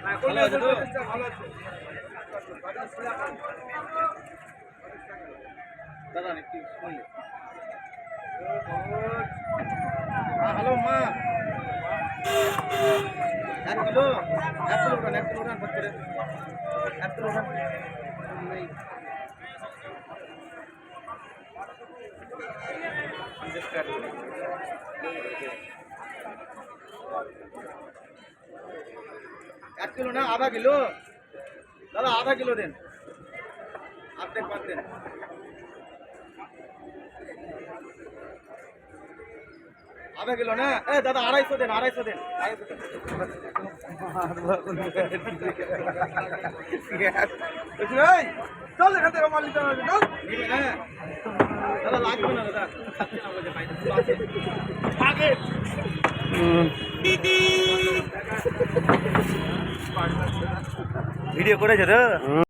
ভালো আছে তো? দাদা একটু শুনলে। হ্যালো মা, 1 কিলো উঠান, 1 কিলো উঠান ফট করে, 1 কিলো উঠান। एक किलो ना आधा किलो दादा, आधा किलो दें, आधे बात दें। आधा किलो ना ए दादा 250 दें, 250 दें, 250 चल देखा तेरा मालिक चल नहीं ना दादा, लाख में ना दादा आगे ভিডিও করেছে তো।